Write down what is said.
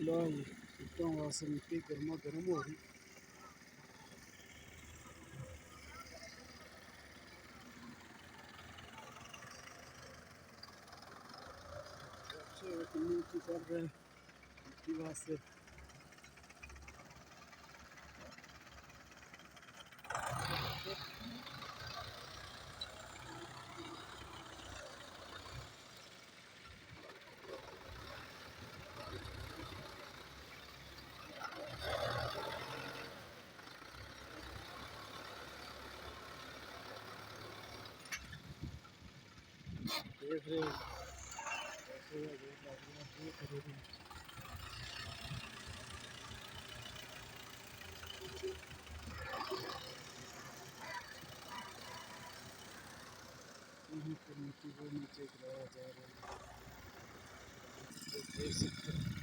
लाए ईंटों वहाँ से मिट्टी गर्मा गर्म हो रही। मिट्टी कर रहे हैं मिट्टी वहाँ से देख रहे हो कैसे है, बहुत लग रहा है, बहुत खरीदी यहीं पर मिट्टी को नीचे गिराया जा रहा है, तो देख सकते हैं।